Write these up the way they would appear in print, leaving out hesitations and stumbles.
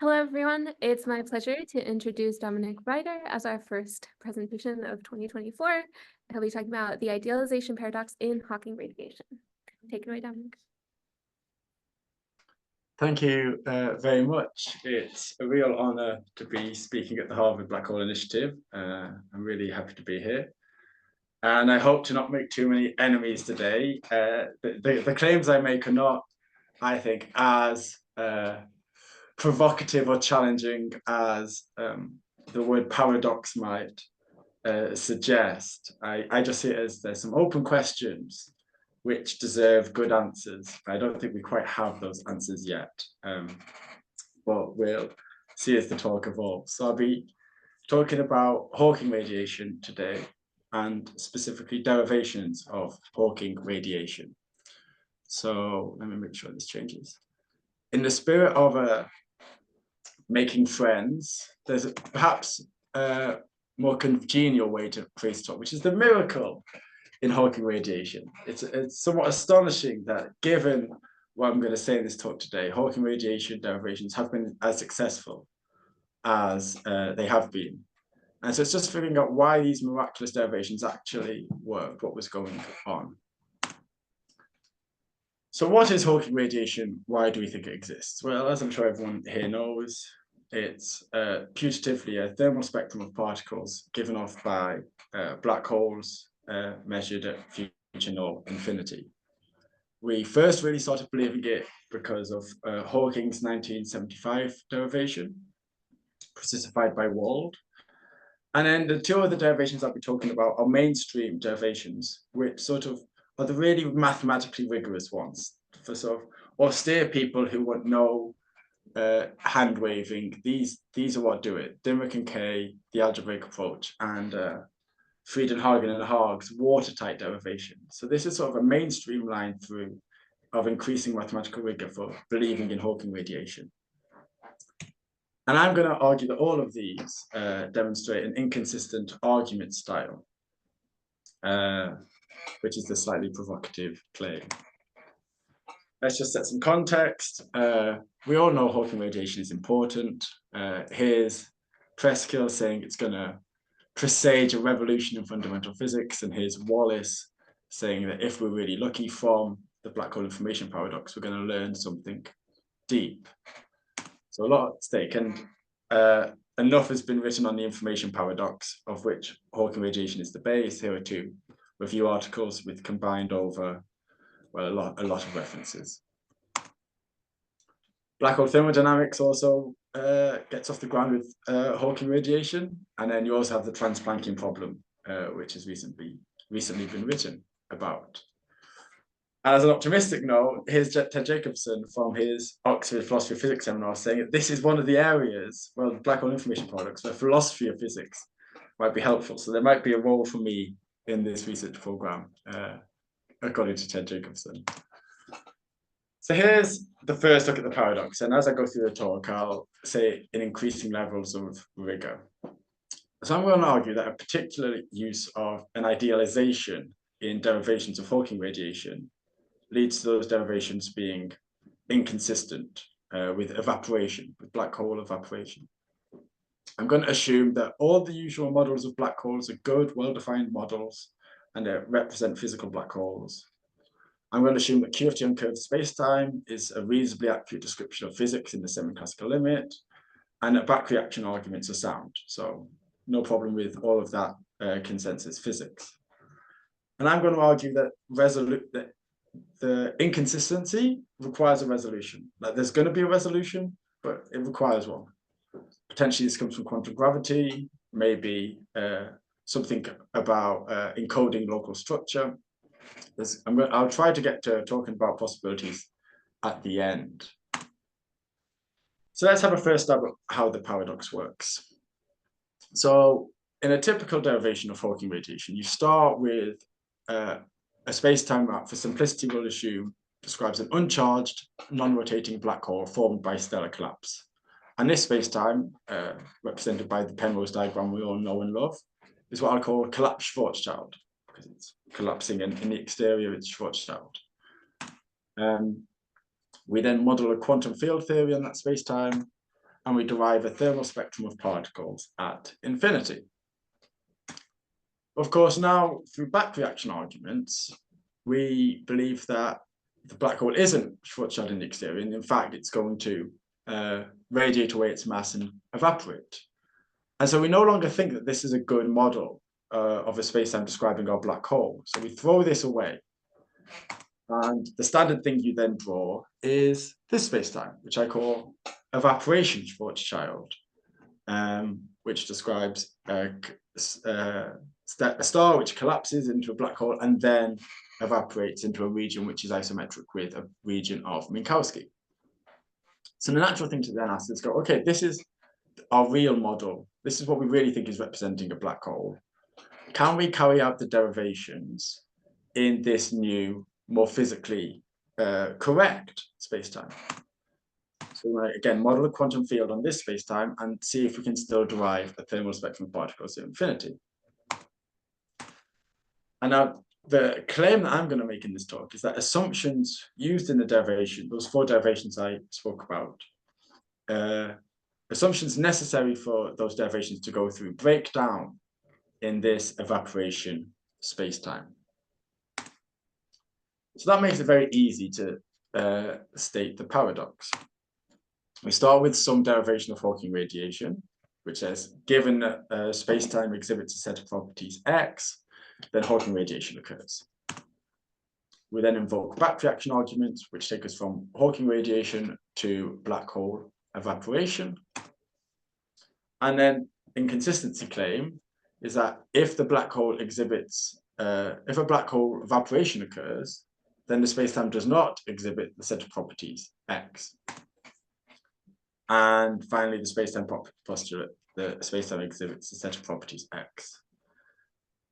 Hello, everyone. It's my pleasure to introduce Dominic Ryder as our first presentation of 2024. He'll be talking about the idealization paradox in Hawking radiation. Take it away, Dominic. Thank you very much. It's a real honor to be speaking at the Harvard Black Hole Initiative. I'm really happy to be here. And I hope to not make too many enemies today. The claims I make are not, I think, as provocative or challenging as the word paradox might suggest. I just see it as there's some open questions which deserve good answers. I don't think we quite have those answers yet, but we'll see as the talk evolves. So I'll be talking about Hawking radiation today, and specifically derivations of Hawking radiation. So let me make sure this changes. In the spirit of making friends, there's perhaps a more congenial way to phrase talk, which is the miracle in Hawking radiation. It's somewhat astonishing that given what I'm going to say in this talk today, Hawking radiation derivations have been as successful as they have been. And so it's just figuring out why these miraculous derivations actually worked, what was going on. So what is Hawking radiation? Why do we think it exists? Well, as I'm sure everyone here knows, it's putatively a thermal spectrum of particles given off by black holes measured at future null infinity. We first really started believing it because of Hawking's 1975 derivation, specified by Wald. And then the two other derivations I'll be talking about are mainstream derivations, which sort of are the really mathematically rigorous ones for sort of austere people who want no hand waving. These are what do it. Dominic and Kay, the algebraic approach, and Fredenhagen and Haag's watertight derivation. So this is sort of a mainstream line through of increasing mathematical rigor for believing in Hawking radiation. And I'm going to argue that all of these demonstrate an inconsistent argument style, which is the slightly provocative claim. Let's just set some context. We all know Hawking radiation is important. Here's Preskill saying it's going to presage a revolution in fundamental physics, and here's Wallace saying that if we're really lucky from the black hole information paradox, we're going to learn something deep. So a lot at stake, and enough has been written on the information paradox, of which Hawking radiation is the base. Here are two review articles with combined over, well, a lot of references. Black hole thermodynamics also gets off the ground with Hawking radiation, and then you also have the Planck problem, which has recently been written about. And as an optimistic note, here's Ted Jacobson from his Oxford Philosophy of Physics seminar saying that this is one of the areas, well, black hole information paradox, where philosophy of physics might be helpful. So there might be a role for me in this research program, according to Ted Jacobson. So here's the first look at the paradox. And as I go through the talk, I'll say in increasing levels of rigor. So I'm going to argue that a particular use of an idealization in derivations of Hawking radiation leads to those derivations being inconsistent with evaporation, with black hole evaporation. I'm going to assume that all the usual models of black holes are good, well-defined models, and they represent physical black holes. I'm going to assume that QFT uncurved spacetime is a reasonably accurate description of physics in the semi-classical limit, and that back reaction arguments are sound. So no problem with all of that consensus physics. And I'm going to argue that the inconsistency requires a resolution. Like there's going to be a resolution, but it requires one. Potentially this comes from quantum gravity, maybe something about encoding local structure. I'll try to get to talking about possibilities at the end. So let's have a first stab at how the paradox works. So in a typical derivation of Hawking radiation, you start with a space-time map, for simplicity we'll assume, describes an uncharged, non-rotating black hole formed by stellar collapse. And this space-time, represented by the Penrose diagram we all know and love, is what I'll call collapsed Schwarzschild, because it's collapsing in the exterior, it's Schwarzschild. We then model a quantum field theory on that space-time, and we derive a thermal spectrum of particles at infinity. Of course, now through back reaction arguments, we believe that the black hole isn't Schwarzschild in the exterior, and in fact, it's going to radiate away its mass and evaporate. And so we no longer think that this is a good model of a spacetime describing our black hole. So we throw this away. And the standard thing you then draw is this spacetime, which I call evaporation Schwarzschild, which describes a star which collapses into a black hole and then evaporates into a region which is isometric with a region of Minkowski. So the natural thing to then ask is go, okay, this is our real model. This is what we really think is representing a black hole. Can we carry out the derivations in this new, more physically correct spacetime? So we're going to, again, model a quantum field on this spacetime and see if we can still derive a thermal spectrum of particles to infinity. And now the claim that I'm going to make in this talk is that assumptions used in the derivation, those 4 derivations I spoke about, assumptions necessary for those derivations to go through break down in this evaporation spacetime. So that makes it very easy to state the paradox. We start with some derivation of Hawking radiation, which says, given that spacetime exhibits a set of properties X, then Hawking radiation occurs. We then invoke back reaction arguments, which take us from Hawking radiation to black hole evaporation. And then inconsistency claim is that if the black hole exhibits, if a black hole evaporation occurs, then the spacetime does not exhibit the set of properties X. And finally, the spacetime postulate, the spacetime exhibits a set of properties X.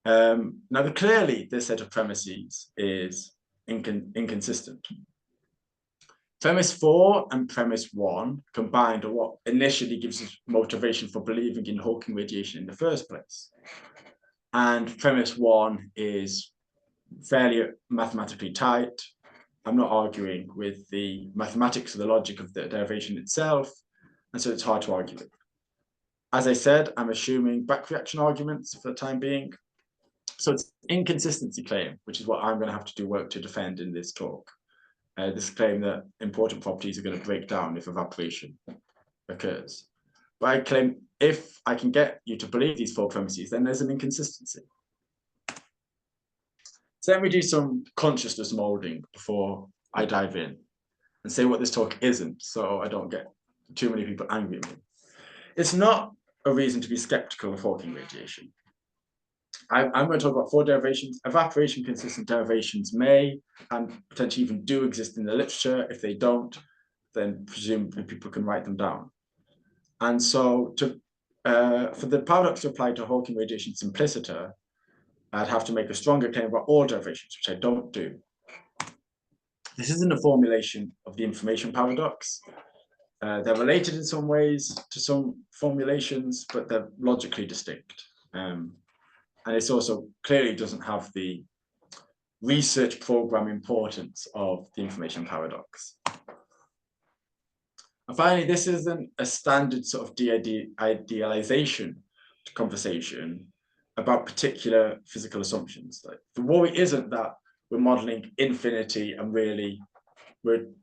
Now, clearly, this set of premises is inconsistent. Premise 4 and premise 1 combined are what initially gives us motivation for believing in Hawking radiation in the first place. And premise 1 is fairly mathematically tight. I'm not arguing with the mathematics or the logic of the derivation itself, and so it's hard to argue with. As I said, I'm assuming back reaction arguments for the time being. So it's inconsistency claim, which is what I'm going to have to do work to defend in this talk. This claim that important properties are going to break down if evaporation occurs. But I claim if I can get you to believe these 4 premises, then there's an inconsistency. So let me do some consciousness molding before I dive in and say what this talk isn't, so I don't get too many people angry at me. It's not a reason to be skeptical of Hawking radiation. I'm going to talk about 4 derivations. Evaporation consistent derivations may and potentially even do exist in the literature. If they don't, then presumably people can write them down. And so for the paradox to apply to Hawking radiation simpliciter, I'd have to make a stronger claim about all derivations, which I don't do. This isn't a formulation of the information paradox. They're related in some ways to some formulations, but they're logically distinct. And it's also clearly doesn't have the research program importance of the information paradox. And finally, this isn't a standard sort of de-idealization conversation about particular physical assumptions. Like, the worry isn't that we're modeling infinity and really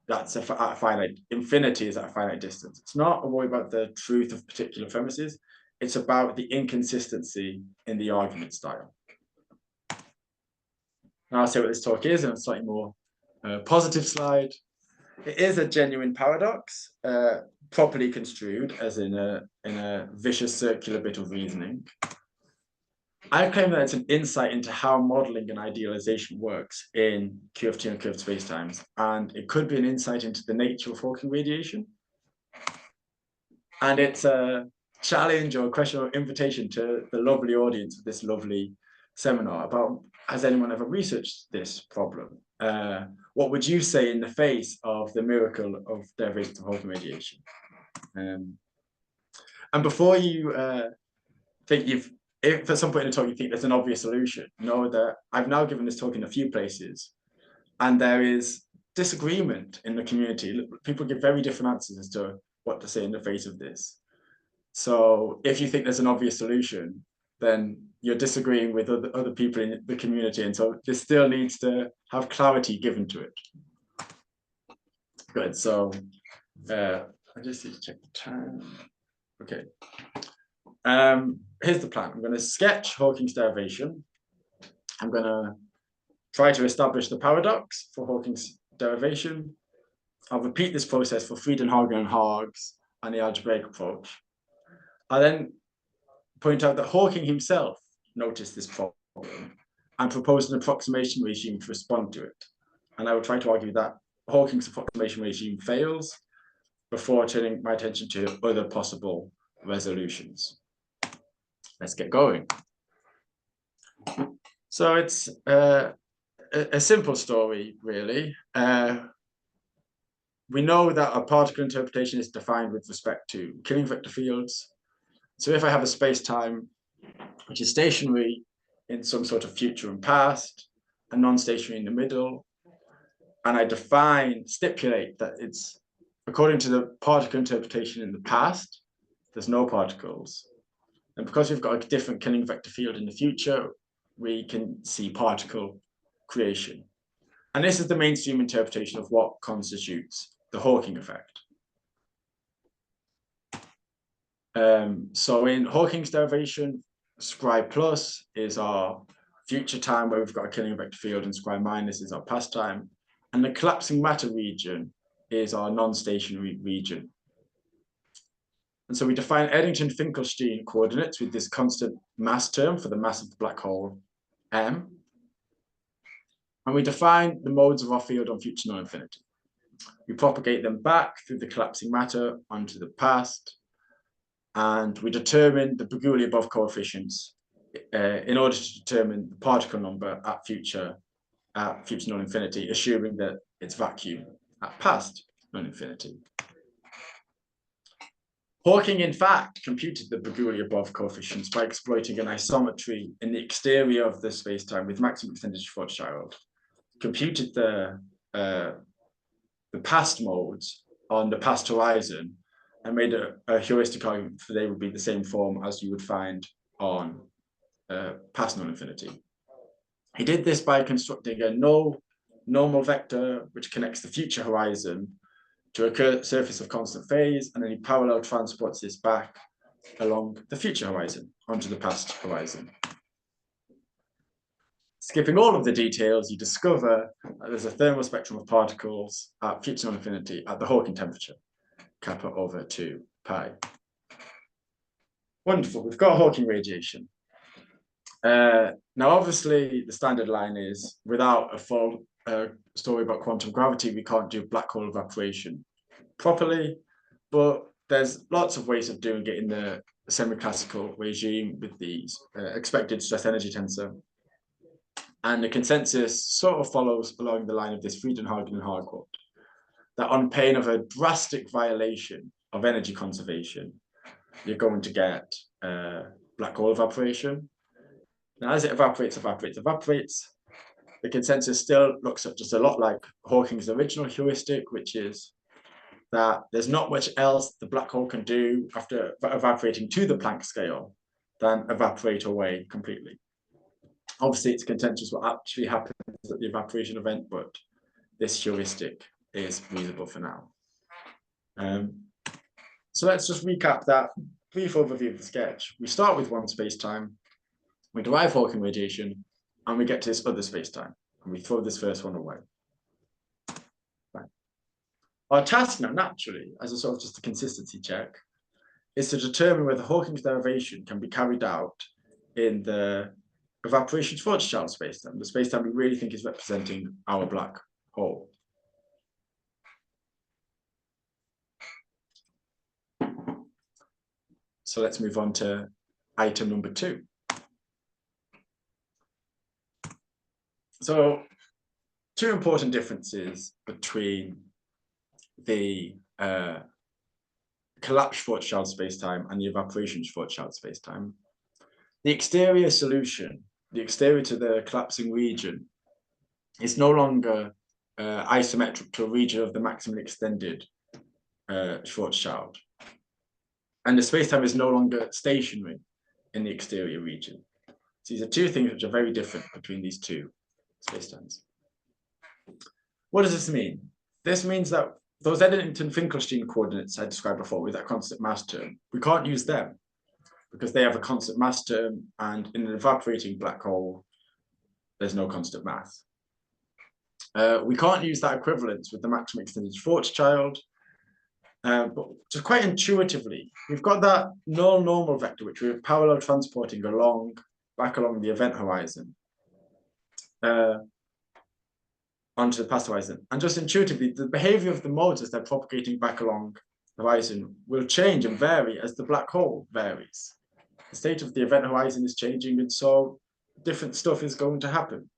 that's at a finite, infinity is at a finite distance. It's not a worry about the truth of particular premises. It's about the inconsistency in the argument style. Now I'll say what this talk is in a slightly more positive slide. It is a genuine paradox, properly construed as in a vicious circular bit of reasoning. I claim that it's an insight into how modeling and idealization works in QFT and curved spacetimes, and it could be an insight into the nature of Hawking radiation. And it's a challenge or a question or invitation to the lovely audience of this lovely seminar about, has anyone ever researched this problem? What would you say in the face of the miracle of derivations of Hawking radiation? And before you think if at some point in the talk you think there's an obvious solution, know that I've now given this talk in a few places, and there is disagreement in the community. People give very different answers as to what to say in the face of this. So if you think there's an obvious solution, then you're disagreeing with other people in the community. And so this still needs to have clarity given to it. Good, so I just need to check the time. Okay. Here's the plan. I'm going to sketch Hawking's derivation. I'm going to try to establish the paradox for Hawking's derivation. I'll repeat this process for Fredenhagen and Haag's and the algebraic approach. I then point out that Hawking himself noticed this problem and proposed an approximation regime to respond to it. And I will try to argue that Hawking's approximation regime fails before turning my attention to other possible resolutions. Let's get going. So it's a simple story, really. We know that a particle interpretation is defined with respect to killing vector fields. So if I have a space-time which is stationary in some sort of future and past, and non-stationary in the middle, and I stipulate that it's according to the particle interpretation in the past, there's no particles. And because we've got a different killing vector field in the future, we can see particle creation. And this is the mainstream interpretation of what constitutes the Hawking effect. So in Hawking's derivation, square plus is our future time where we've got a killing vector field, and square minus is our past time. And the collapsing matter region is our non-stationary region. And so we define Eddington-Finkelstein coordinates with this constant mass term for the mass of the black hole, m. And we define the modes of our field on future non-infinity. We propagate them back through the collapsing matter onto the past, and we determine the Bernoulli-above coefficients in order to determine the particle number at future non-infinity, assuming that it's vacuum at past non-infinity. Hawking, in fact, computed the Bernoulli-above coefficients by exploiting an isometry in the exterior of the spacetime with maximum extended Schwarzschild, computed the past modes on the past horizon, and made a heuristic argument for they would be the same form as you would find on past non-infinity. He did this by constructing a null normal vector which connects the future horizon to a surface of constant phase, and then he parallel transports this back along the future horizon onto the past horizon. Skipping all of the details, you discover that there's a thermal spectrum of particles at future non-infinity at the Hawking temperature, kappa over 2 pi. Wonderful, we've got Hawking radiation. Now, obviously, the standard line is without a full story about quantum gravity, we can't do black hole evaporation properly, but there's lots of ways of doing it in the semi-classical regime with these expected stress energy tensor. And the consensus sort of follows along the line of this Fredenhagen and Haag quote, that on pain of a drastic violation of energy conservation, you're going to get black hole evaporation. Now, as it evaporates, the consensus still looks just a lot like Hawking's original heuristic, which is that there's not much else the black hole can do after evaporating to the Planck scale than evaporate away completely. Obviously, it's contentious what actually happens at the evaporation event, but this heuristic is reasonable for now. So let's just recap that brief overview of the sketch. We start with one space-time, we derive Hawking radiation, and we get to this other space-time, and we throw this first one away. Right. Our task now, naturally, as a sort of just a consistency check, is to determine whether Hawking's derivation can be carried out in the evaporation Schwarzschild spacetime, the spacetime we really think is representing our black hole. So let's move on to item number 2. So 2 important differences between the collapsed Schwarzschild spacetime and the evaporation Schwarzschild spacetime. The exterior solution, the exterior to the collapsing region, is no longer isometric to a region of the maximally extended Schwarzschild. And the spacetime is no longer stationary in the exterior region. So these are two things which are very different between these two spacetimes. What does this mean? This means that those Eddington-Finkelstein coordinates I described before with that constant mass term, we can't use them because they have a constant mass term, and in an evaporating black hole, there's no constant mass. We can't use that equivalence with the maximum extended Schwarzschild, but just quite intuitively, we've got that null normal vector, which we're parallel transporting back along the event horizon, onto the past horizon. And just intuitively, the behavior of the modes as they're propagating back along the horizon will change and vary as the black hole varies. The state of the event horizon is changing, and so different stuff is going to happen.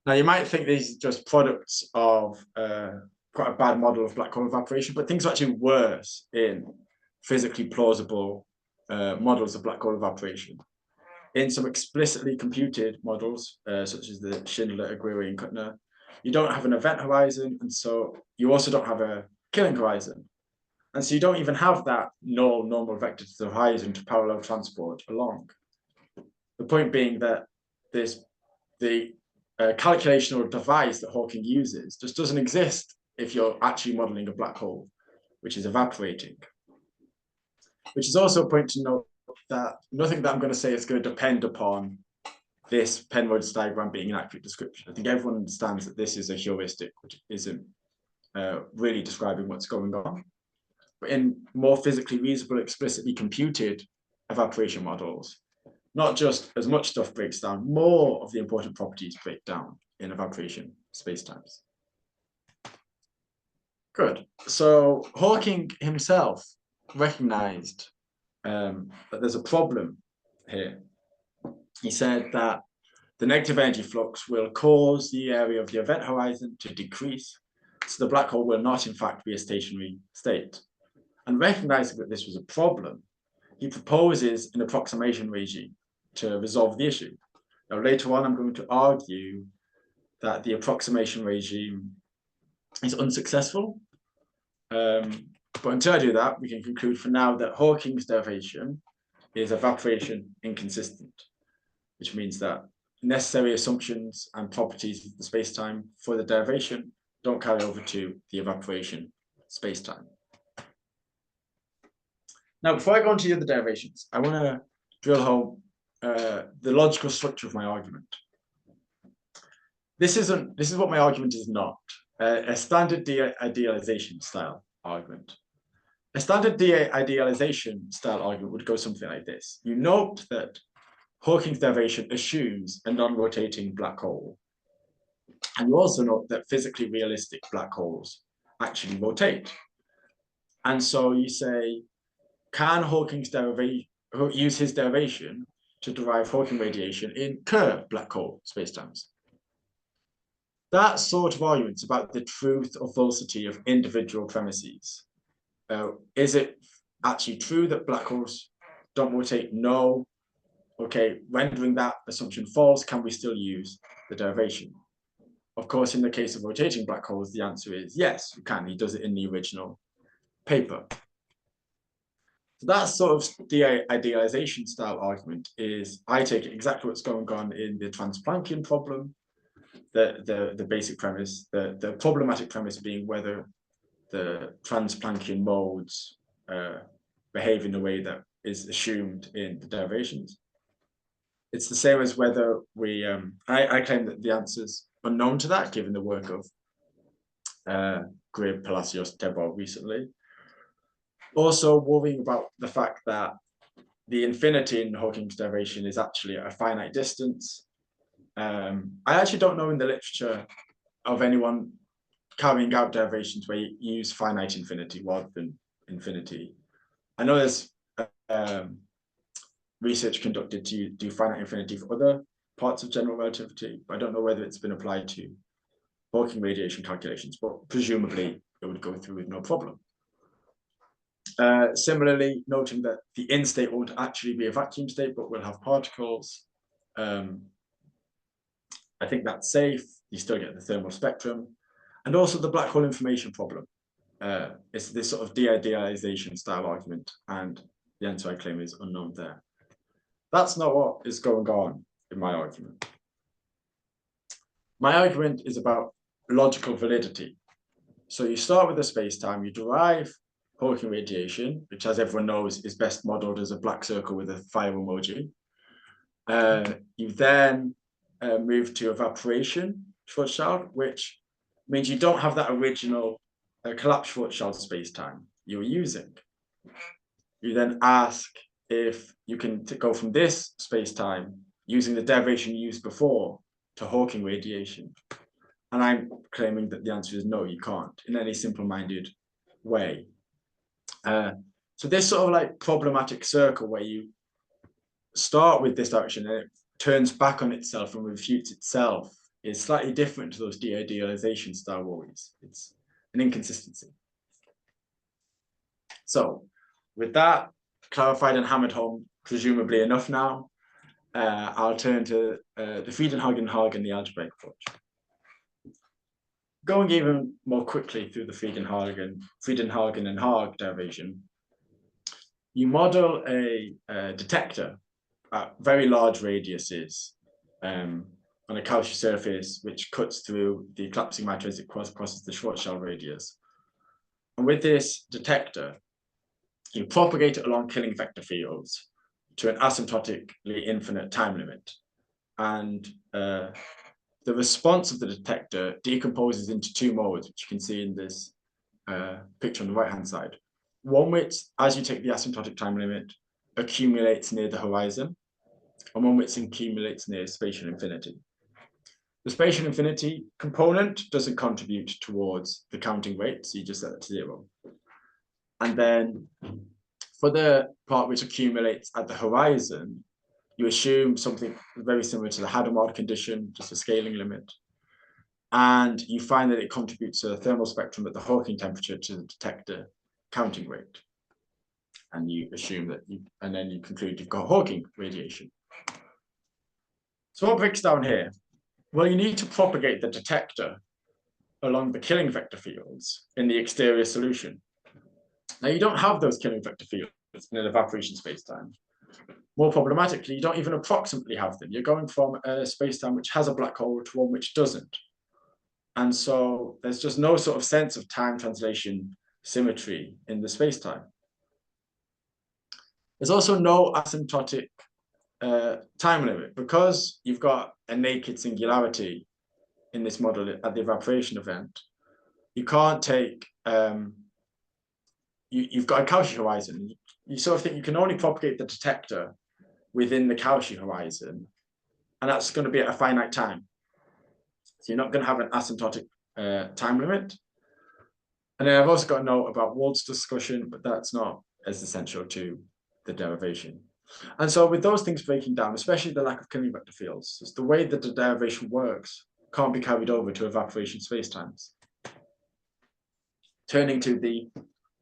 Now, you might think these are just products of quite a bad model of black hole evaporation, but things are actually worse in physically plausible models of black hole evaporation. In some explicitly computed models, such as the Schindler, Aguirre, and Kuttner, you don't have an event horizon, and so you also don't have a killing horizon. And so you don't even have that null normal vector to the horizon to parallel transport along. The point being that the calculational device that Hawking uses just doesn't exist if you're actually modeling a black hole, which is evaporating. Which is also a point to note that nothing that I'm going to say is going to depend upon this Penrose's diagram being an accurate description. I think everyone understands that this is a heuristic, which isn't really describing what's going on. But in more physically reasonable, explicitly computed evaporation models, not just as much stuff breaks down, more of the important properties break down in evaporation spacetimes. Good. So Hawking himself recognized that there's a problem here. He said that the negative energy flux will cause the area of the event horizon to decrease, so the black hole will not, in fact, be a stationary state. And recognizing that this was a problem, he proposes an approximation regime to resolve the issue. Now, later on, I'm going to argue that the approximation regime is unsuccessful. But until I do that, we can conclude for now that Hawking's derivation is evaporation inconsistent, which means that necessary assumptions and properties of the spacetime for the derivation don't carry over to the evaporation spacetime. Now, before I go on to the other derivations, I want to drill home the logical structure of my argument. This is what my argument is not, a standard de-idealization style argument. A standard de-idealization style argument would go something like this. You note that Hawking's derivation assumes a non-rotating black hole. And you also note that physically realistic black holes actually rotate. And so you say, can Hawking's derivation use his derivation to derive Hawking radiation in Kerr black hole spacetimes? That sort of argument about the truth or falsity of individual premises. Is it actually true that black holes don't rotate? No. Okay, rendering that assumption false, can we still use the derivation? Of course, in the case of rotating black holes, the answer is yes, you can. He does it in the original paper. So that sort of de-idealization style argument is, I take it exactly what's going on in the trans-Planckian problem, the basic premise, the problematic premise being whether the trans-Planckian modes behave in a way that is assumed in the derivations. It's the same as whether we, I claim that the answer's unknown to that, given the work of Grib, Palacios, Tebor recently. Also worrying about the fact that the infinity in Hawking's derivation is actually at a finite distance. I actually don't know in the literature of anyone carrying out derivations where you use finite infinity rather than infinity. I know there's research conducted to do finite infinity for other parts of general relativity, but I don't know whether it's been applied to Hawking radiation calculations, but presumably it would go through with no problem. Similarly, noting that the in state won't actually be a vacuum state, but will have particles. I think that's safe. You still get the thermal spectrum. And also the black hole information problem. It's this sort of de-idealization style argument, and the answer I claim is unknown there. That's not what is going on in my argument. My argument is about logical validity. So you start with a space-time, you derive Hawking radiation, which, as everyone knows, is best modeled as a black circle with a fire emoji. You then move to evaporation, Schwarzschild, which means you don't have that original collapsed Schwarzschild space-time you were using. You then ask if you can go from this space-time using the derivation used before to Hawking radiation. And I'm claiming that the answer is no, you can't in any simple-minded way. So this sort of like problematic circle where you start with this direction and it turns back on itself and refutes itself is slightly different to those de-idealization style worries. It's an inconsistency. So with that clarified and hammered home, presumably enough now, I'll turn to the Fredenhagen and Haag and the algebraic approach. Going even more quickly through the Fredenhagen and Haag derivation, you model a detector at very large radiuses on a Cauchy surface, which cuts through the collapsing matter as it crosses the Schwarzschild radius. And with this detector, you propagate it along killing vector fields to an asymptotically infinite time limit. And the response of the detector decomposes into two modes, which you can see in this picture on the right-hand side. One which, as you take the asymptotic time limit, accumulates near the horizon, and one which accumulates near spatial infinity. The spatial infinity component doesn't contribute towards the counting rate, so you just set that to 0. And then for the part which accumulates at the horizon, you assume something very similar to the Hadamard condition, just a scaling limit. And you find that it contributes to the thermal spectrum at the Hawking temperature to the detector counting rate. And you assume that and then you conclude you've got Hawking radiation. So what breaks down here? Well, you need to propagate the detector along the killing vector fields in the exterior solution. Now, you don't have those killing vector fields in an evaporation spacetime. More problematically, you don't even approximately have them. You're going from a spacetime which has a black hole to one which doesn't. And so there's just no sort of sense of time translation symmetry in the spacetime. There's also no asymptotic time limit, because you've got a naked singularity in this model at the evaporation event. You can't take, you've got a Cauchy horizon. You sort of think you can only propagate the detector within the Cauchy horizon, and that's going to be at a finite time. So you're not going to have an asymptotic time limit. And then I've also got a note about Wald's discussion, but that's not as essential to the derivation. And so with those things breaking down, especially the lack of killing vector fields, it's the way that the derivation works can't be carried over to evaporation spacetimes. Turning to the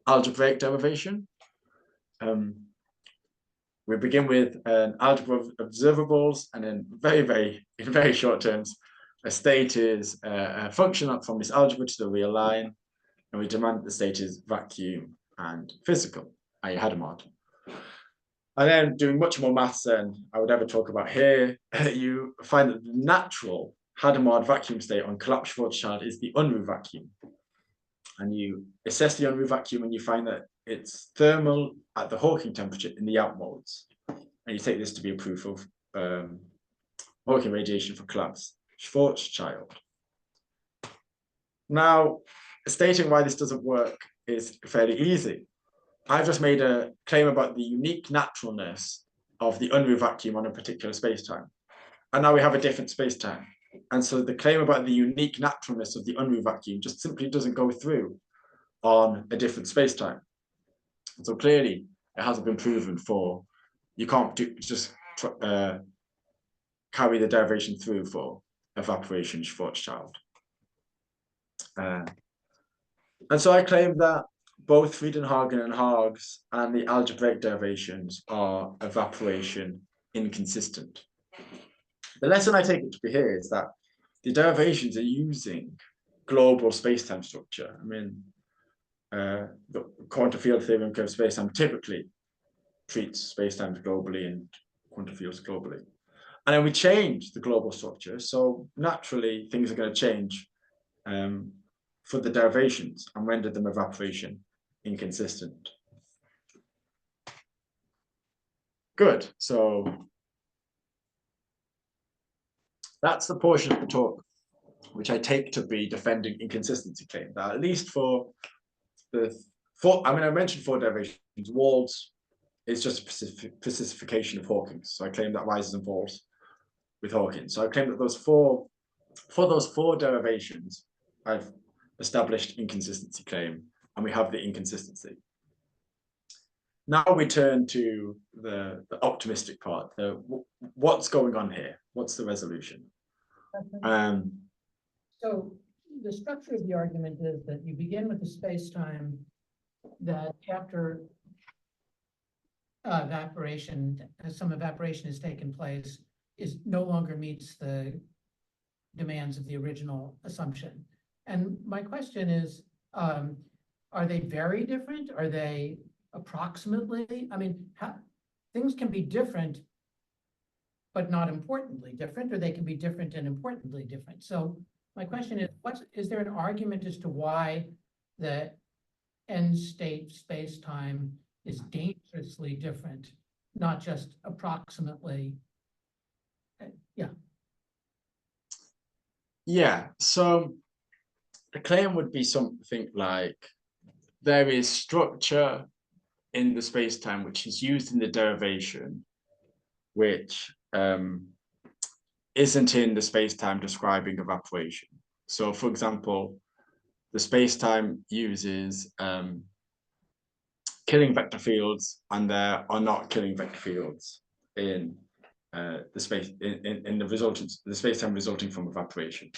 algebraic derivation, we begin with an algebra of observables, and then in very short terms, a state is a function from this algebra to the real line, and we demand that the state is vacuum and physical, i.e. Hadamard. And then doing much more maths than I would ever talk about here, you find that the natural Hadamard vacuum state on collapsed Schwarzschild is the Unruh vacuum. And you assess the Unruh vacuum and you find that it's thermal at the Hawking temperature in the out modes. And you take this to be a proof of Hawking radiation for collapsed Schwarzschild. Now, stating why this doesn't work is fairly easy. I've just made a claim about the unique naturalness of the Unruh vacuum on a particular spacetime. And now we have a different spacetime. And so the claim about the unique naturalness of the Unruh vacuum just simply doesn't go through on a different spacetime. And so clearly, it hasn't been proven for, you can't just carry the derivation through for evaporation Schwarzschild. And so I claim that both Fredenhagen and Haag's and the algebraic derivations are evaporation inconsistent. The lesson I take it to be here is that the derivations are using global space-time structure. I mean, the quantum field theory and curved space-time typically treats space-times globally and quantum fields globally. And then we change the global structure. So naturally, things are going to change for the derivations and render them evaporation inconsistent. Good. So that's the portion of the talk which I take to be defending inconsistency claim. That at least for the I mentioned 4 derivations. Walls is just a specification of Hawking's. So I claim that rises and falls with Hawking's. So I claim that for those 4 derivations, I've established inconsistency claim, and we have the inconsistency. Now we turn to the optimistic part. What's going on here? What's the resolution? So the structure of the argument is that you begin with the space-time that after evaporation, some evaporation has taken place, is no longer meets the demands of the original assumption. And my question is, are they very different? Are they approximately? I mean, things can be different, but not importantly different, or they can be different and importantly different. So my question is, is there an argument as to why the end state space-time is dangerously different, not just approximately? Yeah, so the claim would be something like there is structure in the space-time which is used in the derivation, which isn't in the space-time describing evaporation. So for example, the space-time uses killing vector fields, and there are not killing vector fields in the space-time resulting from evaporation.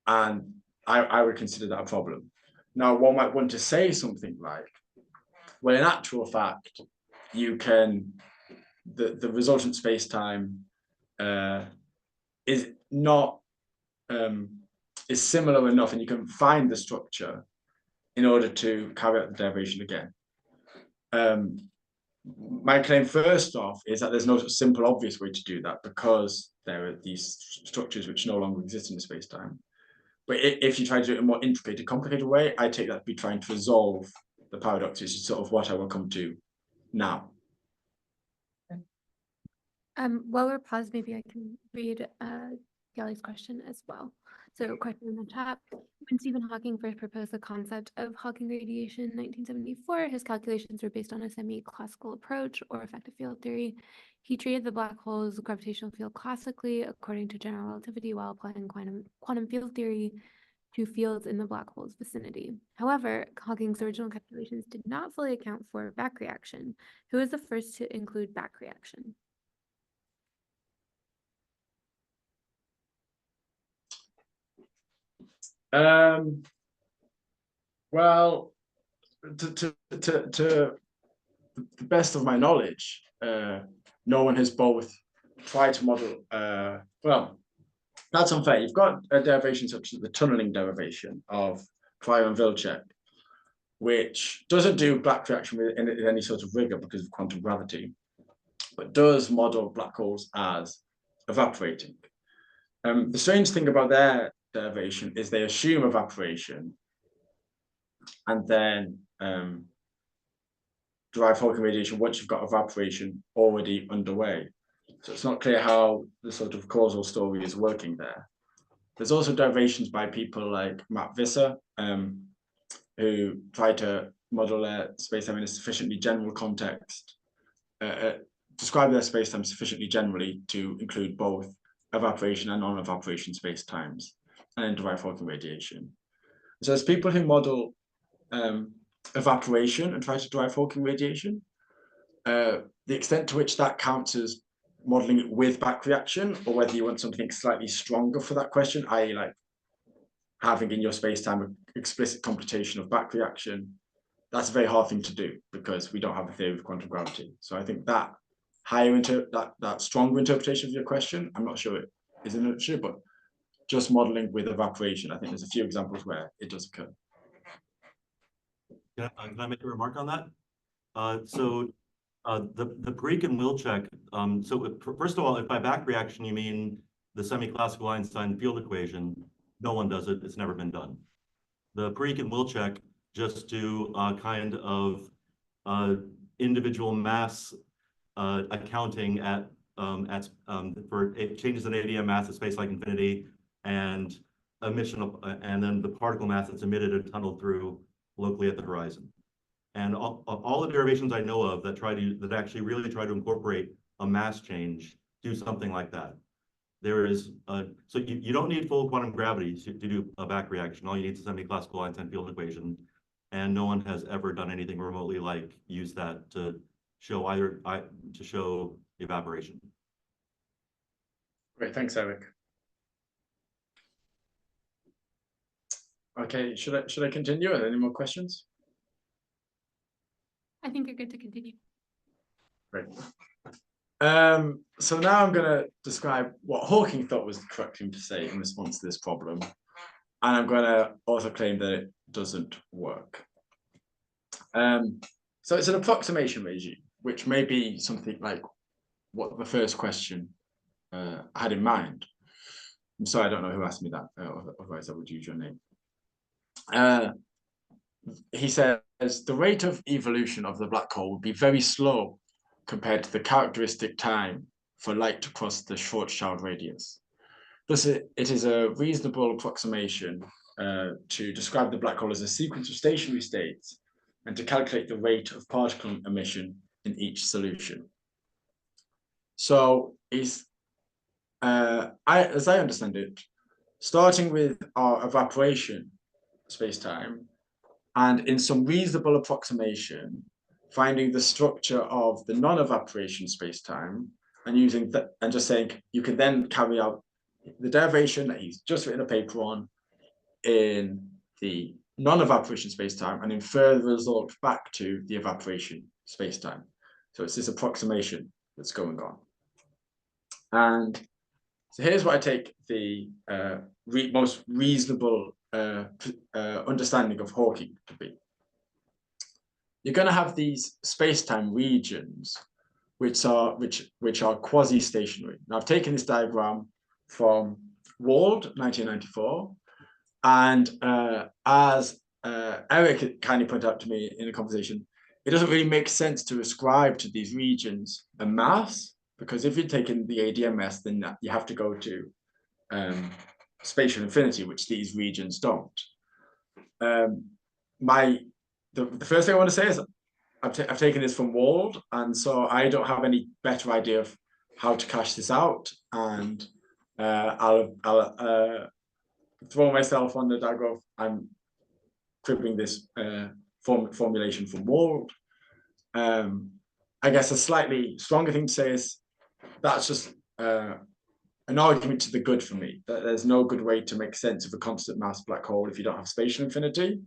And I would consider that a problem. Now, one might want to say something like, well, in actual fact, you can, the resultant space-time is not, is similar enough, and you can find the structure in order to carry out the derivation again. My claim first off is that there's no simple, obvious way to do that, because there are these structures which no longer exist in the space-time. But if you try to do it in a more intricate, complicated way, I take that to be trying to resolve the paradox, which is sort of what I will come to now. While we're paused, maybe I can read Kelly's question as well. So, question in the chat: when Stephen Hawking first proposed the concept of Hawking radiation in 1974, his calculations were based on a semi-classical approach or effective field theory. He treated the black hole's gravitational field classically according to general relativity while applying quantum field theory to fields in the black hole's vicinity. However, Hawking's original calculations did not fully account for back reaction. Who was the first to include back reaction? Well, to the best of my knowledge, no one has both tried to model. Well, that's unfair. You've got a derivation such as the tunneling derivation of Pryor and Wilczek, which doesn't do back reaction with any sort of rigor because of quantum gravity, but does model black holes as evaporating. The strange thing about their derivation is they assume evaporation and then derive Hawking radiation once you've got evaporation already underway. So it's not clear how the sort of causal story is working there. There's also derivations by people like Matt Visser, who try to model their spacetime in a sufficiently general context, describe their spacetime sufficiently generally to include both evaporation and non-evaporation spacetimes, and then derive Hawking radiation. So there's people who model evaporation and try to derive Hawking radiation. The extent to which that counts as modeling it with back reaction, or whether you want something slightly stronger for that question, i.e. like having in your space-time an explicit computation of back reaction, that's a very hard thing to do because we don't have a theory of quantum gravity. So I think that higher that stronger interpretation of your question, I'm not sure it is an issue, but just modeling with evaporation. I think there's a few examples where it does occur. Can I make a remark on that? The Parikh and Wilczek, first of all, if by back reaction you mean the semi-classical Einstein field equation, no one does it, it's never been done. The Parikh and Wilczek just do kind of individual mass accounting for changes in ADM mass at space like infinity and emission of, and then the particle mass that's emitted and tunneled through locally at the horizon. And all the derivations I know of that actually really try to incorporate a mass change do something like that. There is so you don't need full quantum gravity to do a back reaction. All you need is a semi-classical Einstein field equation, and no one has ever done anything remotely like use that to show show evaporation. Great, thanks, Eric. Okay, should I continue? Are there any more questions? I think you're good to continue. Great. So now I'm going to describe what Hawking thought was the correct thing to say in response to this problem. And I'm going to also claim that it doesn't work. So it's an approximation regime, which may be something like what the first question had in mind. I'm sorry, I don't know who asked me that, otherwise I would use your name. He says the rate of evolution of the black hole would be very slow compared to the characteristic time for light to cross the Schwarzschild radius. Thus, it is a reasonable approximation to describe the black hole as a sequence of stationary states and to calculate the rate of particle emission in each solution. So, as I understand it, starting with our evaporation spacetime, and in some reasonable approximation, finding the structure of the non-evaporation spacetime and using that, and just saying you can then carry out the derivation that he's just written a paper on in the non-evaporation spacetime and infer the result back to the evaporation spacetime. So it's this approximation that's going on. And so here's what I take the most reasonable understanding of Hawking to be. You're going to have these space-time regions which are quasi-stationary. Now I've taken this diagram from Wald, 1994, and as Eric kindly pointed out to me in a conversation, it doesn't really make sense to ascribe to these regions a mass, because if you're taking the ADMS, then you have to go to spatial infinity, which these regions don't. The first thing I want to say is I've taken this from Wald, and so I don't have any better idea of how to cash this out, and I'll throw myself on the diagram. I'm cribbing this formulation from Wald. I guess a slightly stronger thing to say is that's just an argument to the good for me, that there's no good way to make sense of a constant mass black hole if you don't have spatial infinity.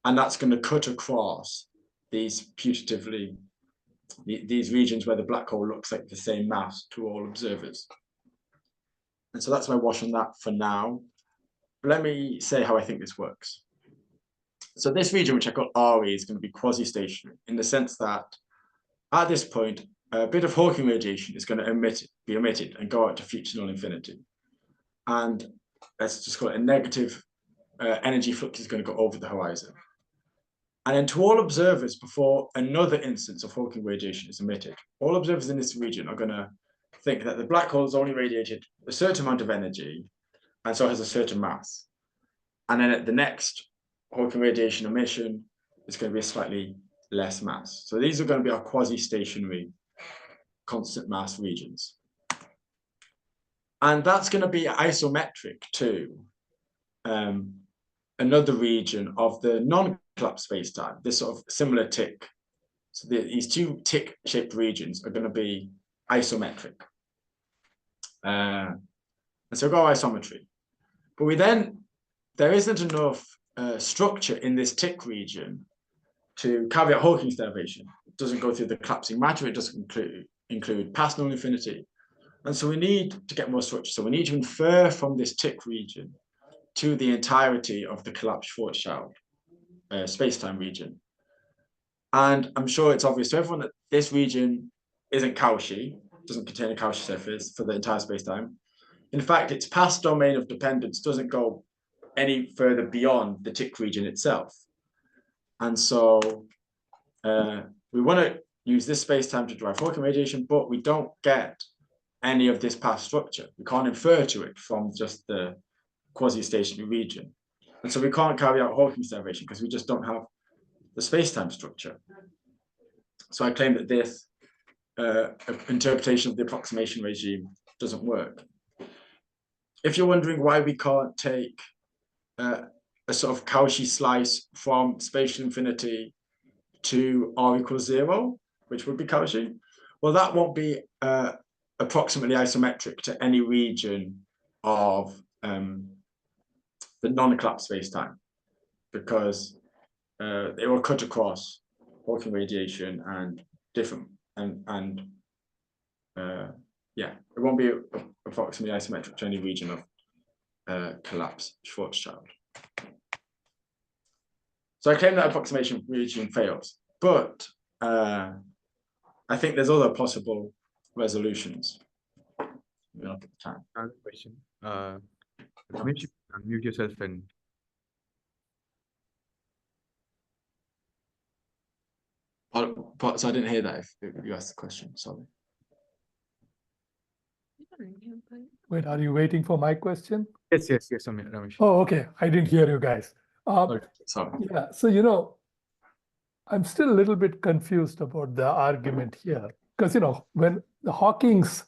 And that's going to cut across these putatively, these regions where the black hole looks like the same mass to all observers. And so that's my wash on that for now. But let me say how I think this works. So this region, which I call RE, is going to be quasi-stationary in the sense that at this point, a bit of Hawking radiation is going to be emitted and go out to future null infinity. And let's just call it a negative energy flux is going to go over the horizon. And then to all observers, before another instance of Hawking radiation is emitted, all observers in this region are going to think that the black hole has only radiated a certain amount of energy and so has a certain mass. And then at the next Hawking radiation emission, it's going to be a slightly less mass. So these are going to be our quasi-stationary constant mass regions. And that's going to be isometric to another region of the non-collapsed spacetime, this sort of similar tick. So these two tick-shaped regions are going to be isometric. And so go isometry. But there isn't enough structure in this tick region to carry out Hawking's derivation. It doesn't go through the collapsing matter, it doesn't include past null infinity. And so we need to get more structure. So we need to infer from this tick region to the entirety of the collapsed Schwarzschild spacetime region. And I'm sure it's obvious to everyone that this region isn't Cauchy, doesn't contain a Cauchy surface for the entire spacetime. In fact, its past domain of dependence doesn't go any further beyond the tick region itself. And so we want to use this spacetime to derive Hawking radiation, but we don't get any of this past structure. We can't infer to it from just the quasi-stationary region. And so we can't carry out Hawking's derivation because we just don't have the spacetime structure. So I claim that this interpretation of the approximation regime doesn't work. If you're wondering why we can't take a sort of Cauchy slice from spatial infinity to r equals 0, which would be Cauchy, well, that won't be approximately isometric to any region of the non-collapsed spacetime, because it will cut across Hawking radiation and different yeah, it won't be approximately isometric to any region of collapse Schwarzschild. So I claim that approximation region fails, but I think there's other possible resolutions. We'll look at the time. Another question. Dominic, unmute yourself and So I didn't hear that if you asked the question, sorry. Wait, are you waiting for my question? yes, Ramesh. Oh, okay. I didn't hear you guys. Sorry. Yeah, so, I'm still a little bit confused about the argument here. Because, when the Hawking's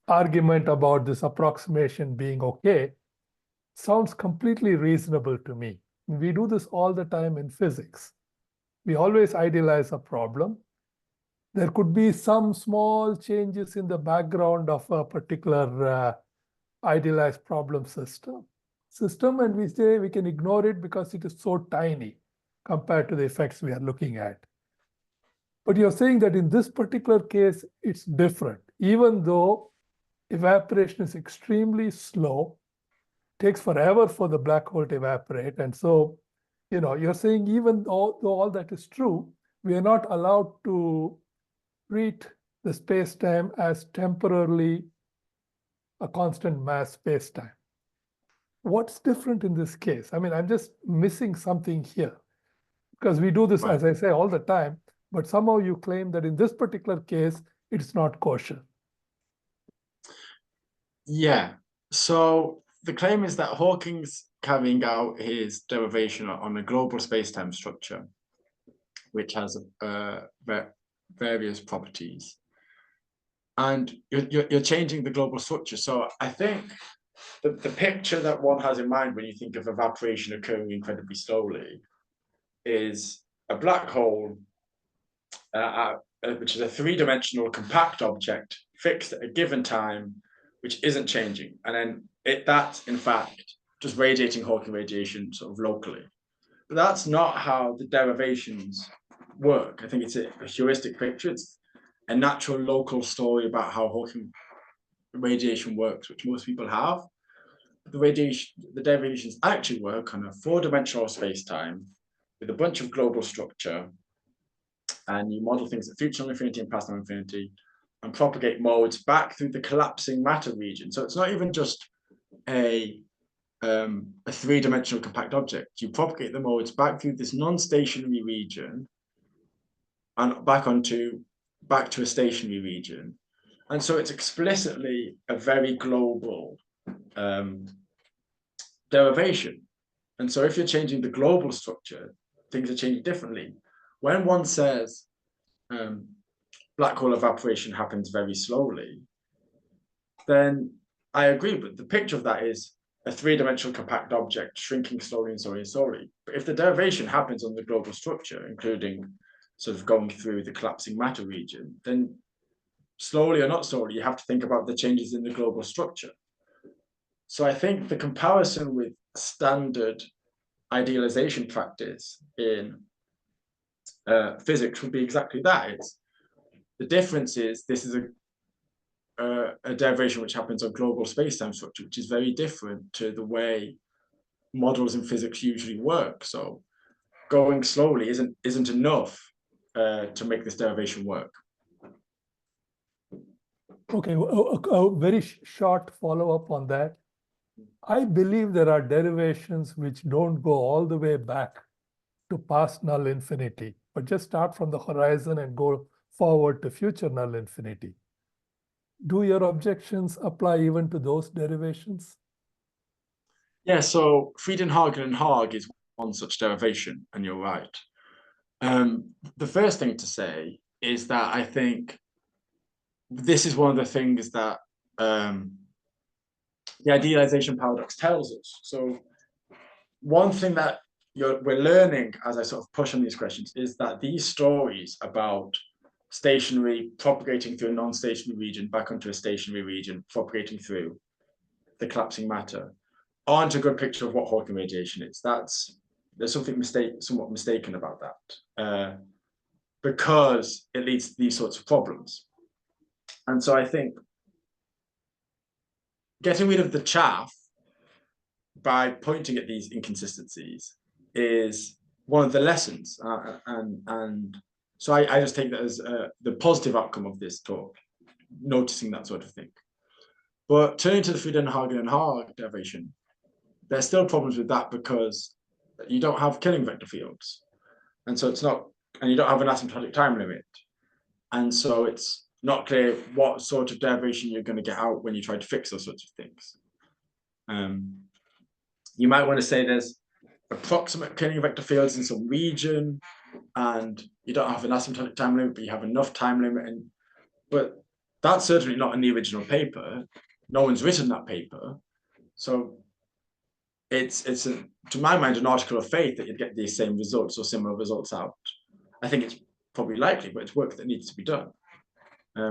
argument about this approximation being okay sounds completely reasonable to me. We do this all the time in physics. We always idealize a problem. There could be some small changes in the background of a particular idealized problem system, and we say we can ignore it because it is so tiny compared to the effects we are looking at. But you're saying that in this particular case, it's different, even though evaporation is extremely slow, takes forever for the black hole to evaporate. And so, you're saying even though all that is true, we are not allowed to treat the spacetime as temporarily a constant mass spacetime. What's different in this case? I mean, I'm just missing something here, because we do this, as I say, all the time, but somehow you claim that in this particular case, it's not kosher. Yeah, so the claim is that Hawking's carrying out his derivation on a global spacetime structure, which has various properties. And you're changing the global structure. So I think the picture that one has in mind when you think of evaporation occurring incredibly slowly is a black hole, which is a three-dimensional compact object fixed at a given time, which isn't changing. And then that's, in fact, just radiating Hawking radiation sort of locally. But that's not how the derivations work. I think it's a heuristic picture. It's a natural local story about how Hawking radiation works, which most people have. The derivations actually work on a four-dimensional space-time with a bunch of global structure, and you model things at future infinity and past infinity, and propagate modes back through the collapsing matter region. So it's not even just a three-dimensional compact object. You propagate the modes back through this non-stationary region and back to a stationary region. And so it's explicitly a very global derivation. And so if you're changing the global structure, things are changing differently. When one says black hole evaporation happens very slowly, then I agree, but the picture of that is a three-dimensional compact object shrinking slowly and slowly and slowly. But if the derivation happens on the global structure, including sort of going through the collapsing matter region, then slowly or not slowly, you have to think about the changes in the global structure. So I think the comparison with standard idealization practice in physics would be exactly that. The difference is this is a derivation which happens on global space-time structure, which is very different to the way models in physics usually work. So going slowly isn't enough to make this derivation work. Okay, a very short follow-up on that. I believe there are derivations which don't go all the way back to past null infinity, but just start from the horizon and go forward to future null infinity. Do your objections apply even to those derivations? Yeah, so Fredenhagen and Haag is one such derivation, and you're right. The first thing to say is that I think this is one of the things that the idealization paradox tells us. So one thing that we're learning as I sort of push on these questions is that these stories about stationary propagating through a non-stationary region back onto a stationary region, propagating through the collapsing matter, aren't a good picture of what Hawking radiation is. There's something somewhat mistaken about that, because it leads to these sorts of problems. And so I think getting rid of the chaff by pointing at these inconsistencies is one of the lessons. And so I just take that as the positive outcome of this talk, noticing that sort of thing. But turning to the Fredenhagen and Haag derivation, there's still problems with that because you don't have killing vector fields. And so it's not, and you don't have an asymptotic time limit. And so it's not clear what sort of derivation you're going to get out when you try to fix those sorts of things. You might want to say there's approximate killing vector fields in some region, and you don't have an asymptotic time limit, but you have enough time limit. But that's certainly not in the original paper. No one's written that paper. So it's to my mind, an article of faith that you'd get these same results or similar results out. I think it's probably likely, but it's work that needs to be done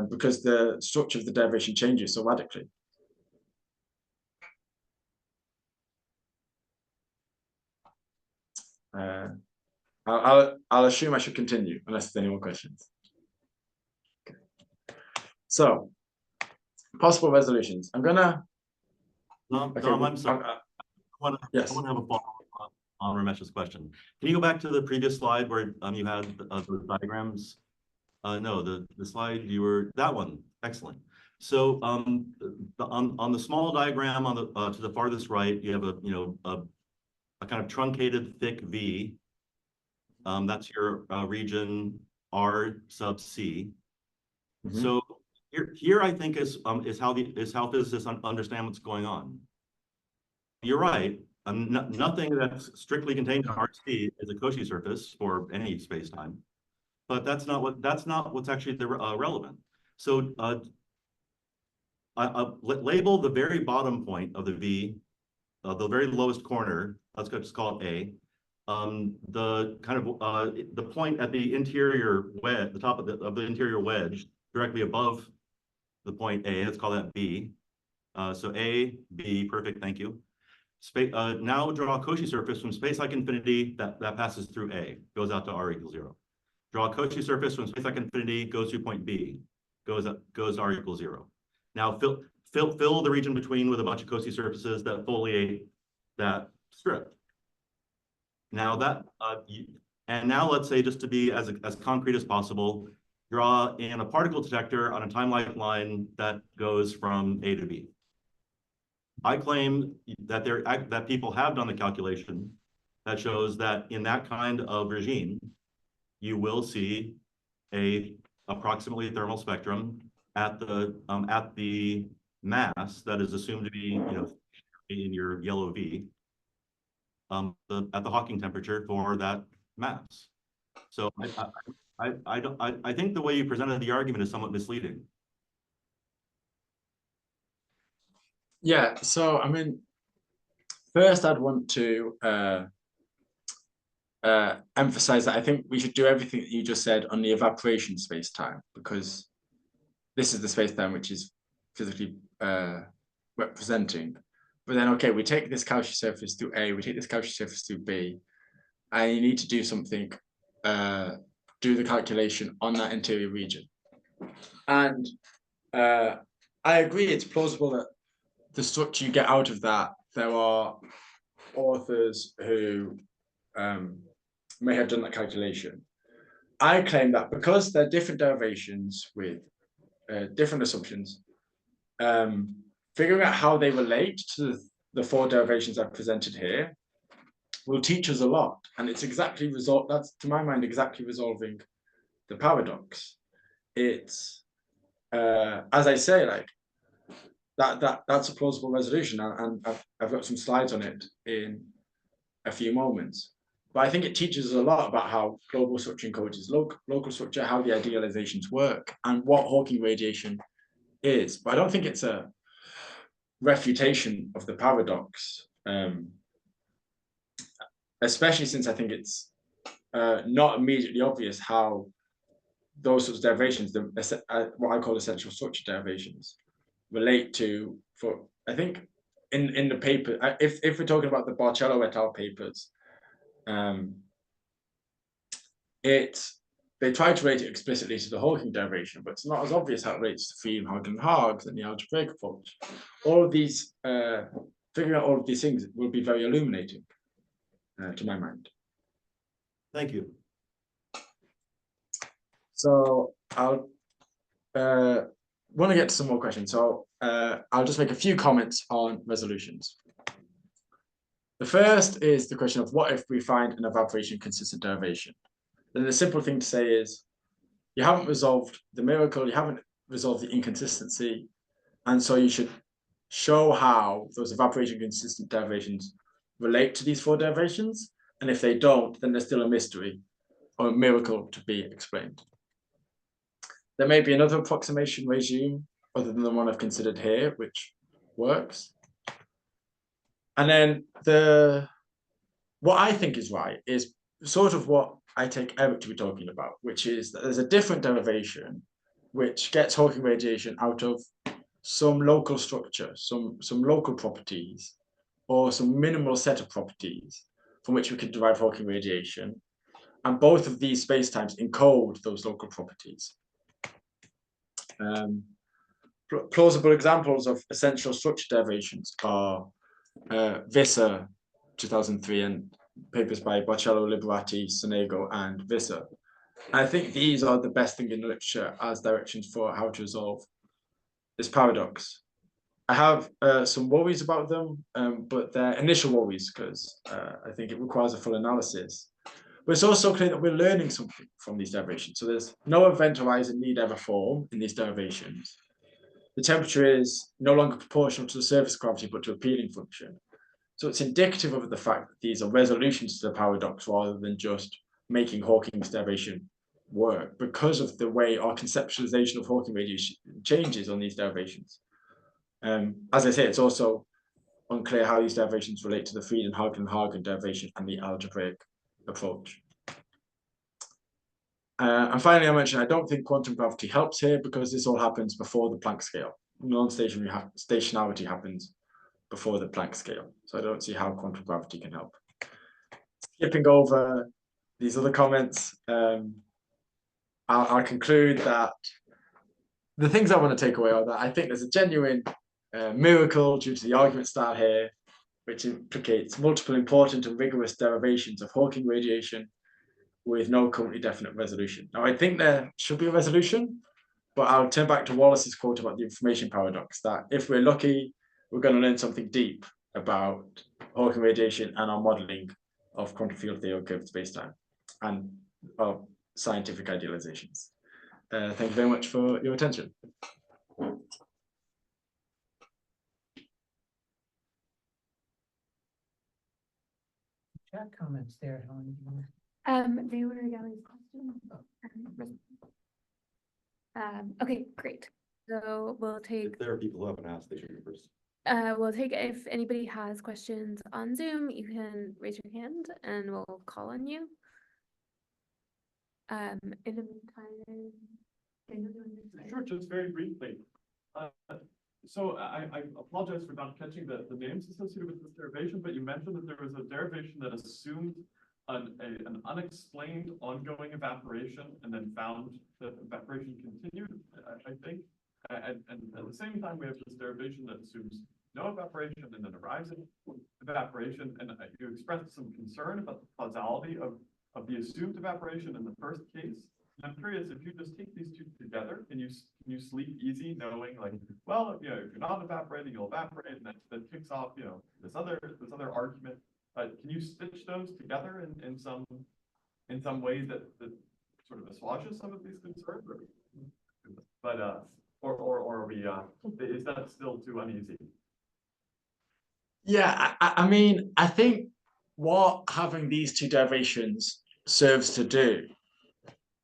because the structure of the derivation changes so radically. I'll assume I should continue unless there's any more questions. Okay. So, possible resolutions. I'm gonna. Dom, I'm sorry. I want to have a follow-up on Ramesh's question. Can you go back to the previous slide where you had the diagrams? No, the slide that one. Excellent. So on the small diagram on the to the farthest right, you have a kind of truncated thick V. That's your region R sub C. Mm-hmm. So here I think is how physicists understand what's going on. You're right. Nothing that's strictly contained in RC is a Cauchy surface for any space-time, but that's not what's actually relevant. So label the very bottom point of the V, the very lowest corner. Let's just call it A. The kind of the point at the interior wedge, the top of the interior wedge, directly above the point A. Let's call that B. So A, B, perfect. Thank you. Now draw a Cauchy surface from space like infinity that passes through A, goes out to R equals 0. Draw a Cauchy surface from space like infinity, goes to point B, goes R equals 0. Now fill the region between with a bunch of Cauchy surfaces that foliate that strip. Now and now let's say, just to be as concrete as possible, draw in a particle detector on a time-like that goes from A to B. I claim that that people have done the calculation that shows that in that kind of regime, you will see a approximately thermal spectrum at the mass that is assumed to be in your yellow V at the Hawking temperature for that mass. So I think the way you presented the argument is somewhat misleading. Yeah, so I mean, first I'd want to emphasize that I think we should do everything that you just said on the evaporation space-time, because this is the space-time which is physically representing. But then, okay, we take this Cauchy surface through A, we take this Cauchy surface through B, and you need to do something, do the calculation on that interior region. And I agree it's plausible that the structure you get out of that, there are authors who may have done that calculation. I claim that because they're different derivations with different assumptions, figuring out how they relate to the four derivations I've presented here will teach us a lot. And it's exactly that's, to my mind, exactly resolving the paradox. It's, as I say, like, that's a plausible resolution, and I've got some slides on it in a few moments. But I think it teaches us a lot about how global structure encourages local structure, how the idealizations work, and what Hawking radiation is. But I don't think it's a refutation of the paradox, especially since I think it's not immediately obvious how those sorts of derivations, what I call essential structure derivations, relate to, I think in the paper, if we're talking about the Barcello et al. Papers, they try to relate it explicitly to the Hawking derivation, but it's not as obvious how it relates to Fredenhagen and Haag and the algebraic approach. All of these, figuring out all of these things will be very illuminating, to my mind. Thank you. So I'll want to get to some more questions. So I'll just make a few comments on resolutions. The first is the question of what if we find an evaporation consistent derivation? Then the simple thing to say is you haven't resolved the miracle, you haven't resolved the inconsistency, and so you should show how those evaporation consistent derivations relate to these four derivations. And if they don't, then there's still a mystery or a miracle to be explained. There may be another approximation regime other than the one I've considered here, which works. And then what I think is right is sort of what I take Eric to be talking about, which is that there's a different derivation which gets Hawking radiation out of some local structure, some local properties, or some minimal set of properties from which we could derive Hawking radiation. And both of these spacetimes encode those local properties. Plausible examples of essential structure derivations are Visser 2003 and papers by Barcello, Liberati, Sonego, and Visser. I think these are the best thing in the literature as directions for how to resolve this paradox. I have some worries about them, but they're initial worries because I think it requires a full analysis. But it's also clear that we're learning something from these derivations. So there's no event horizon need ever form in these derivations. The temperature is no longer proportional to the surface gravity, but to a peeling function. So it's indicative of the fact that these are resolutions to the paradox rather than just making Hawking's derivation work because of the way our conceptualization of Hawking radiation changes on these derivations. As I say, it's also unclear how these derivations relate to the Fredenhagen and Haag derivation and the algebraic approach. And finally, I mentioned I don't think quantum gravity helps here because this all happens before the Planck scale. Non-stationarity happens before the Planck scale. So I don't see how quantum gravity can help. Skipping over these other comments, I'll conclude that the things I want to take away are that I think there's a genuine miracle due to the argument style here, which implicates multiple important and rigorous derivations of Hawking radiation with no currently definite resolution. Now, I think there should be a resolution, but I'll turn back to Wallace's quote about the information paradox, that if we're lucky, we're going to learn something deep about Hawking radiation and our modeling of quantum field theory of curved spacetime and of scientific idealizations. Thank you very much for your attention. Chat comments there, Helen. They were Galley's questions. Okay, great. So we'll take. If there are people who haven't asked, they should be first. We'll take, if anybody has questions on Zoom, you can raise your hand and we'll call on you. In the meantime, Sure, just very briefly. So I apologize for not catching the names associated with this derivation, but you mentioned that there was a derivation that assumed an unexplained ongoing evaporation and then found that evaporation continued, I think. And at the same time, we have this derivation that assumes no evaporation and then arrives at evaporation. And you expressed some concern about the causality of the assumed evaporation in the first case. And I'm curious, if you just take these two together, can you sleep easy knowing like, well, you know, if you're not evaporating, you'll evaporate, and that kicks off, you know, this other argument. Can you stitch those together in some way that sort of assuages some of these concerns? Or are we, is that still too uneasy? Yeah, I mean, I think what having these two derivations serves to do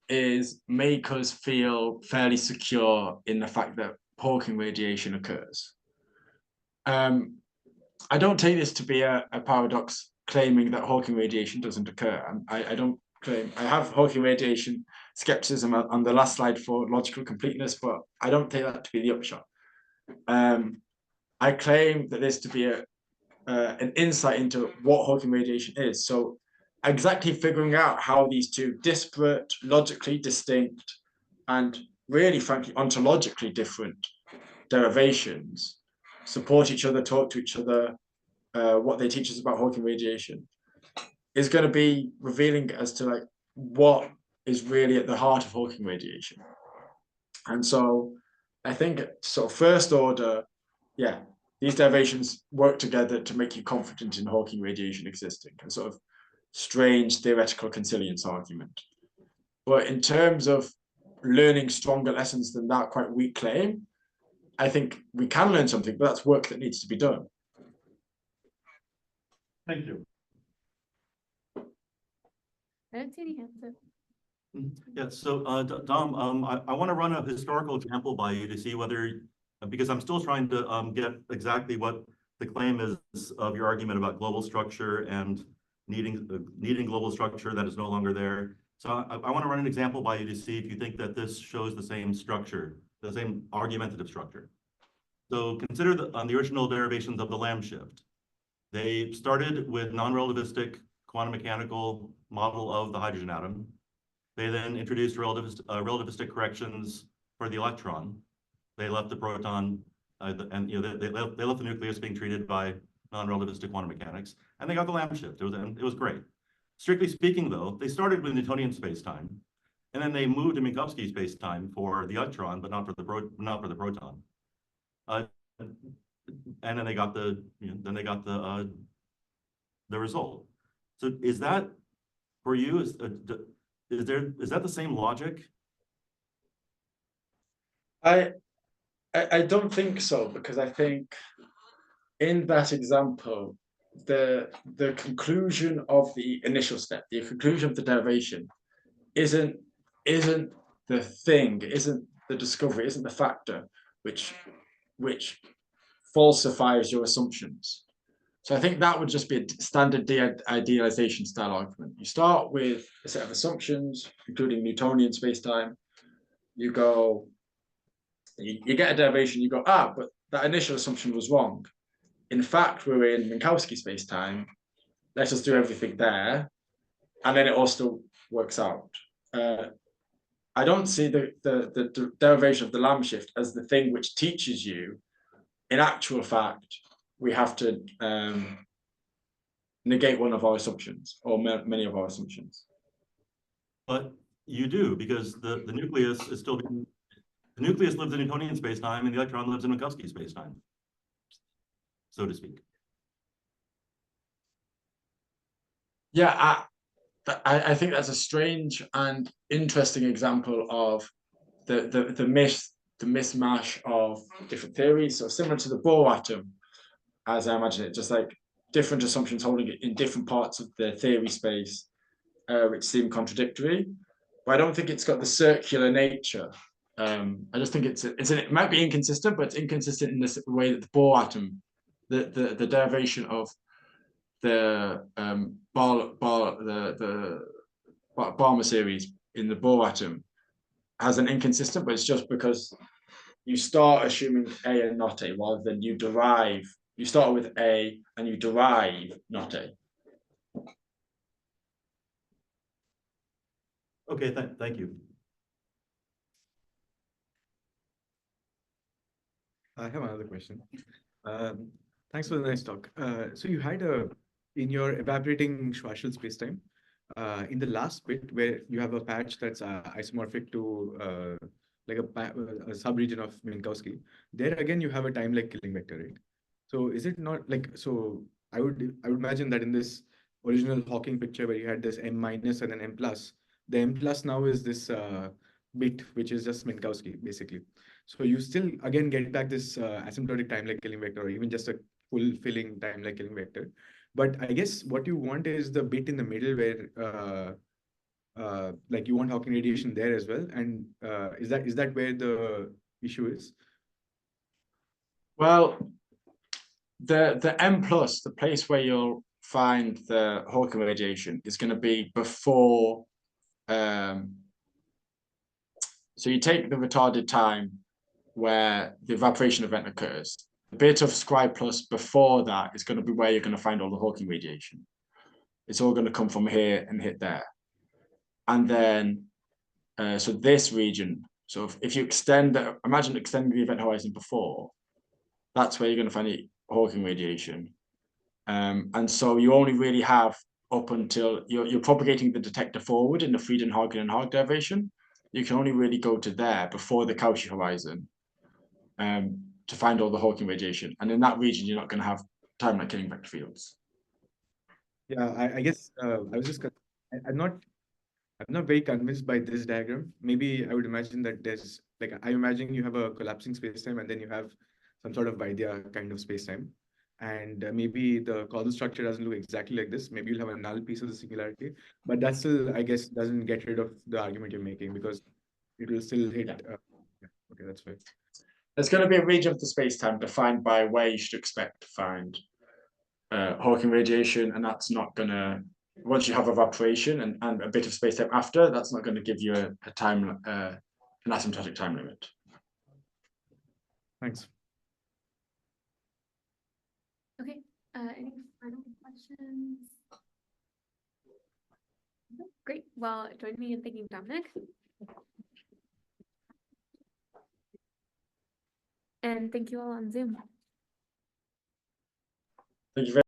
is make us feel fairly secure in the fact that Hawking radiation occurs. I don't take this to be a paradox claiming that Hawking radiation doesn't occur. I don't claim, I have Hawking radiation skepticism on the last slide for logical completeness, but I don't take that to be the upshot. I claim that this to be an insight into what Hawking radiation is. So exactly figuring out how these two disparate, logically distinct, and really, frankly, ontologically different derivations support each other, talk to each other, what they teach us about Hawking radiation is going to be revealing as to like what is really at the heart of Hawking radiation. And so I think sort of first order, yeah, these derivations work together to make you confident in Hawking radiation existing, a sort of strange theoretical consilience argument. But in terms of learning stronger lessons than that quite weak claim, I think we can learn something, but that's work that needs to be done. Thank you. I don't see any hands up. Yeah, so Dom, I want to run a historical example by you to see whether, because I'm still trying to get exactly what the claim is of your argument about global structure and needing global structure that is no longer there. So I want to run an example by you to see if you think that this shows the same structure, the same argumentative structure. So consider the original derivations of the Lamb shift. They started with non-relativistic quantum mechanical model of the hydrogen atom. They then introduced relativistic corrections for the electron. They left the proton, and you know they left the nucleus being treated by non-relativistic quantum mechanics, and they got the Lamb shift. It was great. Strictly speaking, though, they started with Newtonian spacetime, and then they moved to Minkowski spacetime for the electron, but not for the proton. And then they got the result. So is that for you? Is that the same logic? I don't think so, because I think in that example, the conclusion of the initial step, the conclusion of the derivation, isn't the thing, isn't the discovery, isn't the factor which falsifies your assumptions. So I think that would just be a standard de-idealization style argument. You start with a set of assumptions, including Newtonian spacetime. You go, you get a derivation, you go, but that initial assumption was wrong. In fact, we're in Minkowski spacetime. Let us do everything there. And then it all still works out. I don't see the derivation of the Lamb shift as the thing which teaches you. In actual fact, we have to negate one of our assumptions, or many of our assumptions. But you do, because the nucleus is still being, the nucleus lives in Newtonian spacetime and the electron lives in Minkowski spacetime, so to speak. Yeah, I think that's a strange and interesting example of the mismatch of different theories. So similar to the Bohr atom, as I imagine it, just like different assumptions holding it in different parts of the theory space, which seem contradictory. But I don't think it's got the circular nature. I just think it might be inconsistent, but it's inconsistent in this way that the Bohr atom, the derivation of the Balmer series in the Bohr atom has an inconsistent, but it's just because you start assuming A and not A, rather than you start with A and you derive not A. Okay, thank you. I have another question. Thanks for the nice talk. So you had in your evaporating Schwarzschild spacetime, in the last bit where you have a patch that's isomorphic to like a subregion of Minkowski, there again you have a time-like killing vector, right? So is it not like, so I would imagine that in this original Hawking picture where you had this M minus and then M plus, the M plus now is this bit which is just Minkowski basically. So you still again get back this asymptotic time-like killing vector, or even just a fulfilling time-like killing vector. But I guess what you want is the bit in the middle where like you want Hawking radiation there as well. And is that where the issue is? Well, the M plus, the place where you'll find the Hawking radiation is going to be before. So you take the retarded time where the evaporation event occurs. The bit of scribe plus before that is going to be where you're going to find all the Hawking radiation. It's all going to come from here and hit there. And then, so this region, so if you extend, imagine extending the event horizon before, that's where you're going to find the Hawking radiation. And so you only really have up until you're propagating the detector forward in the Fredenhagen and Haag derivation. You can only really go to there before the Cauchy horizon to find all the Hawking radiation. And in that region, you're not going to have time-like killing vector fields. Yeah, I guess I was just, I'm not very convinced by this diagram. Maybe I would imagine that there's like, I imagine you have a collapsing spacetime and then you have some sort of Vaidya kind of spacetime. And maybe the causal structure doesn't look exactly like this. Maybe you'll have a null piece of the singularity, but that still, I guess, doesn't get rid of the argument you're making because it will still hit. Yeah, okay, that's fair. There's going to be a region of the spacetime defined by where you should expect to find Hawking radiation, and that's not going to, once you have evaporation and a bit of spacetime after, that's not going to give you a time, an asymptotic time limit. Thanks. Okay, any final questions? Great, well, join me in thanking Dominic. And thank you all on Zoom. Thank you very